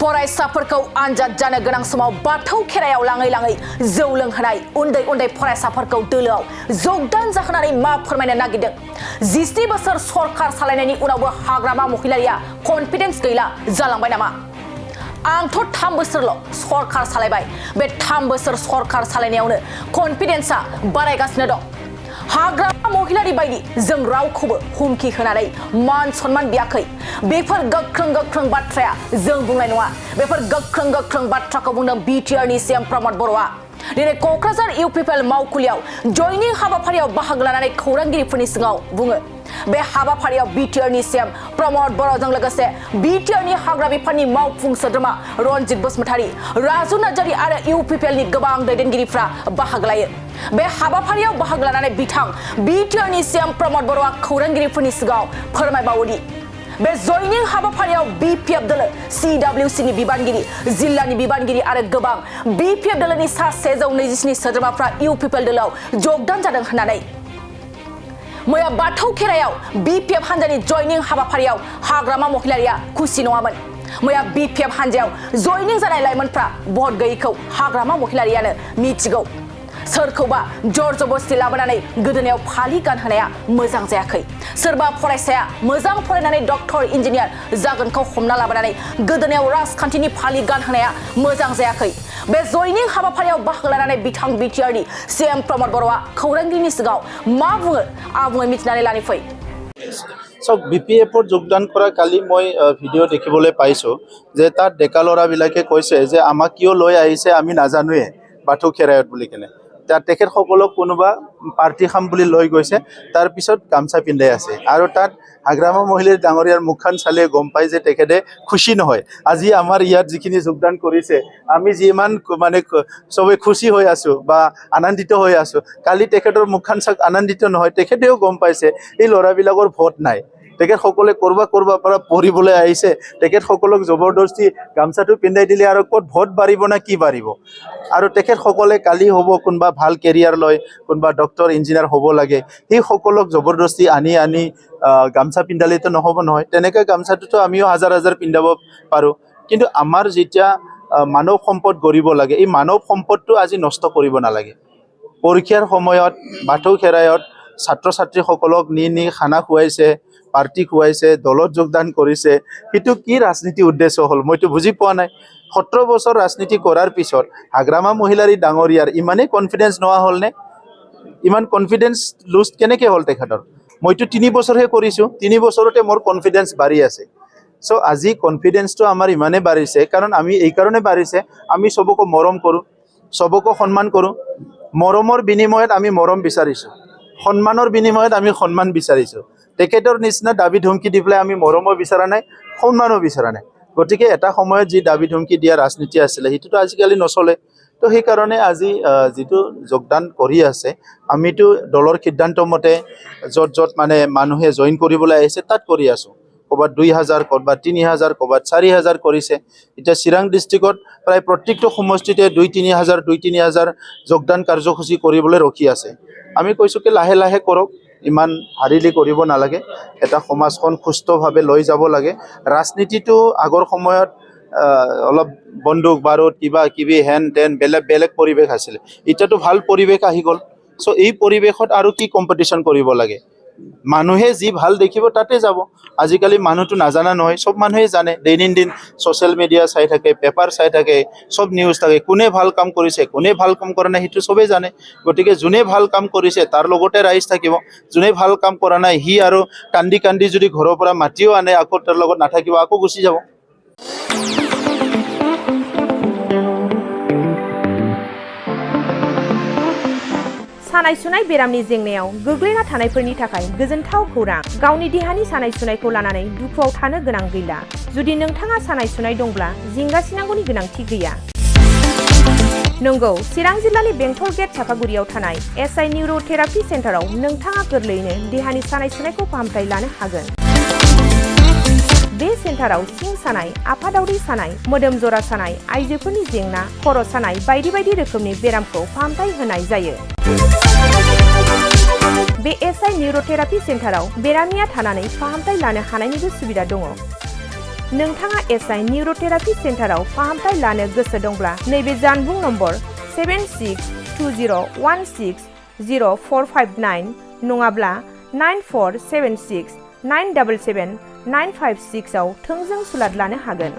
फरायसाफोरखौ आनजाद जानो गोनां समाव बाथौ खेरायाव लाङै जौ लोंहोनाय उन्दै फरायसाफोरखौ दोलोआव जगदान जाहोनानै मा फोरमायनो नागिरदों 17 बोसोर सरकार सालायनायनि उनावबो हाग्रामा महिलारिया कन्फिडेन्स गैला जालांबाय नामा आंथ' 3 बोसोरल' सरकार सालायबाय बे 3 बोसोर सरकार सालायनायावनो कन्फिडेन्सआ बारायगासिनो दं हाग्रामा महिलारि बायदि जों रावखौबो हुमखि होनानै मान सन्मान बियाखै बेफोर गोख्रों बाथ्राया जों बुंनाय नङा बेफोर गोख्रों बाथ्राखौ बुंदों बिटिआरनि सीएम प्रमद बर'आ दिनै क'क्राझार इउपिपिएल मावखुलियाव जयनिं हाबाफारियाव बाहागो लानानै खौरांगिरिफोरनि सिगाङाव बुङो बे हाबाफारियाव बिटिआरनि सीएम प्रमद बर'जों लोगोसे बिटिआरनि हाग्रा बिफाननि मावफुं सोद्रोमा रनजित बसुमतारी राजु नार्जारी आरो इउपिपिएलनि गोबां दैदेनगिरिफ्रा बाहागो लायो बे हाबाफारियाव बाहागो लानानै बिथां बिटिआरनि सीएम प्रमद बर'आ खौरांगिरिफोरनि सिगाङाव फोरमायबावोदि बे जयनिं हाबाफारियाव बिपिएफ दोलो सिडब्लिउसिनि बिबानगिरि जिल्लानि बिबानगिरि आरो गोबां बिपिएफ दोलोनि सा 127 सोद्रोमाफ्रा इउपिपिएल दोलोआव जगदान जादों होननानै मैया बाथौ खेरायाव बिपिएफ हान्जानि जयनिं हाबाफारियाव हाग्रामा महिलारिया खुसि नङामोन मैया बिपिएफ हान्जायाव जयनिं जानाय लाइमोनफ्रा भट गैयैखौ हाग्रामा महिलारियानो मिथिगौ सोरखौबा जबरदस्ति लाबोनानै गोदोनायाव फालि गानहोनाया मोजां जायाखै सोरबा फरायसाया मोजां फरायनानै डक्टर इन्जिनियार जागोनखौ हमना लाबोनानै गोदोनायाव राजखान्थिनि फालि गानहोनाया मोजां जायाखै बे जयनिं हाबाफारियाव बाहागो लानानै बिथां बिटिआरनि सीएम प्रमद बर'आ खौरांगिरिनि सिगाङाव मा बुङो आबुङै मिथिनानै लानि फै সব বিপিএফত যোগদান কৰা কালি মই ভিডিঅ' দেখিবলৈ পাইছোঁ যে তাত ডেকা ল'ৰাবিলাকে কৈছে যে আমাক কিয় লৈ আহিছে আমি নাজানোৱে বাথৌ খেৰায়ত বুলি কেনে তেখেতসকলক কোনোবা পাৰ্টি খাম বুলি লৈ গৈছে তাৰপিছত গামছা পিন্ধাই আছে আৰু তাত হাগ্ৰামা মহিলাৰ ডাঙৰীয়াৰ মুখখন চালে গম পাই যে তেখেতে খুশি নহয় আজি আমাৰ ইয়াত যিখিনি যোগদান কৰিছে আমি যিমান মানে সবে খুশি হৈ আছো বা আনন্দিত হৈ আছো কালি তেখেতৰ মুখখন চাক আনন্দিত নহয় তেখেতেও গম পাইছে এই ল'ৰাবিলাকৰ ভোট নাই তেখেতসকলে কৰবা পৰা পঢ়িবলৈ আহিছে তেখেতসকলক জবৰদস্তি গামছাটো পিন্ধাই দিলে আৰু ক'ত ভোট বাঢ়িব না কি বাঢ়িব আৰু তেখেতসকলে কালি হ'ব কোনোবা ভাল কেৰিয়াৰ লয় কোনোবা ডক্টৰ ইঞ্জিনিয়াৰ হ'ব লাগে সেই সকলক জবৰদস্তি আনি গামছা পিন্ধালেতো নহ'ব নহয় তেনেকৈ গামছাটোতো আমিও হাজাৰ পিন্ধাব পাৰোঁ কিন্তু আমাৰ যেতিয়া মানৱ সম্পদ গঢ়িব লাগে এই মানৱ সম্পদটো আজি নষ্ট কৰিব নালাগে পৰীক্ষাৰ সময়ত বাথৌ খেৰায়ত ছাত্ৰ ছাত্ৰীসকলক নি খানা খুৱাইছে পাৰ্টি খুৱাইছে দলত যোগদান কৰিছে সেইটো কি ৰাজনীতি উদ্দেশ্য হ'ল মইতো বুজি পোৱা নাই 17 বছৰ ৰাজনীতি কৰাৰ পিছত হাগ্ৰামা মহিলাৰী ডাঙৰীয়াৰ ইমানেই কনফিডেন্স নোৱা হ'লনে ইমান কনফিডেন্স লুজ কেনেকৈ হ'ল তেখেতৰ মইতো 3 বছৰহে কৰিছোঁ 3 বছৰতে মোৰ কনফিডেন্স বাঢ়ি আছে সো আজি কনফিডেন্সটো আমাৰ ইমানেই বাঢ়িছে কাৰণ আমি এই কাৰণে বাঢ়িছে আমি সবকো মৰম কৰোঁ সবকো সন্মান কৰোঁ মৰমৰ বিনিময়ত আমি মৰম বিচাৰিছোঁ সন্মানৰ বিনিময়ত আমি সন্মান বিচাৰিছোঁ তেখেতৰ নিচিনা দাবী ধমকি দি পেলাই আমি মৰমো বিচৰা নাই সন্মানো বিচৰা নাই গতিকে এটা সময়ত যি দাবী ধমকি দিয়া ৰাজনীতি আছিলে সেইটোতো আজিকালি নচলে তো সেইকাৰণে আজি যিটো যোগদান কৰি আছে আমিতো দলৰ সিদ্ধান্ত মতে য'ত মানে মানুহে জইন কৰিবলৈ আহিছে তাত কৰি আছোঁ ক'ৰবাত 2000 ক'ৰবাত 3000 ক'ৰবাত 4000 কৰিছে এতিয়া চিৰাং ডিষ্ট্ৰিক্টত প্ৰায় প্ৰত্যেকটো সমষ্টিতে 2-3000 যোগদান কাৰ্যসূচী কৰিবলৈ ৰখি আছে আমি কৈছোঁ কি লাহে কৰক ইমান হাৰিলি কৰিব নালাগে এটা সমাজখন সুস্থভাৱে লৈ যাব লাগে ৰাজনীতিটো আগৰ সময়ত অলপ বন্দুক বাৰুদ কিবা হেন তেন বেলেগ পৰিৱেশ আছিলে এতিয়াতো ভাল পৰিৱেশ আহি গ'ল সো এই পৰিৱেশত আৰু কি কম্পিটিশ্যন কৰিব লাগে মানুহে যি ভাল দেখিব তাতে যাব আজিকালি মানুহটো নাজানা নহয় সব মানুহে জানে দৈনন্দিন সোশ্যাল মিডিয়া চাই থাকে পেপাৰ চাই থাকে সব নিউজ থাকে কোনে ভাল কাম কৰিছে কোনে ভাল কাম কৰা নাই সেইটো সবেই জানে গতিকে যোনে ভাল কাম কৰিছে তাৰ লগতে ৰাইজ থাকিব যোনে ভাল কাম কৰা নাই হি আৰু কান্দি যদি ঘৰৰ পৰা মাটিও আনে আকৌ তাৰ লগত নাথাকিব আকৌ গুচি যাব सानाय सुनाय बेरामनि जेंनायाव गोग्लैना थानायफोरनि थाखाय गोजोनथाव खौरां गावनि देहानि सानाय सुनायखौ लानानै दुखुआव थानो गोनां गैला जुदि नोंथाङा सानाय सुनाय दंब्ला जिंगासिनांगौनि गोनांथि गैया नंगौ चिरां जिल्लानि बेंटल गेट चापागुरियाव थानाय एसआइ निउर'थेरापि सेन्टाराव नोंथाङा गोरलैयैनो देहानि सानाय सुनायखौ फाहामथाय लानो हागोन बे सेन्टाराव सिं सानाय आफादावरि सानाय मोदोम जरा सानाय आइजोफोरनि जेंना खर' सानाय बायदि रोखोमनि बेरामखौ फाहामथाय होनाय जायो बे एसआइ निउर'थेरापि सेन्टाराव बेरामिया थानानै फाहामथाय लानो हानायनिबो सुबिदा दङ नोंथाङा एसआइ निउर'थेरापि सेन्टाराव फाहामथाय लानो गोसो दंब्ला नैबे जानबुं नम्बर 7620160459 नङाब्ला 9476977956 आव थोंजों सुलाद लानो हागोन।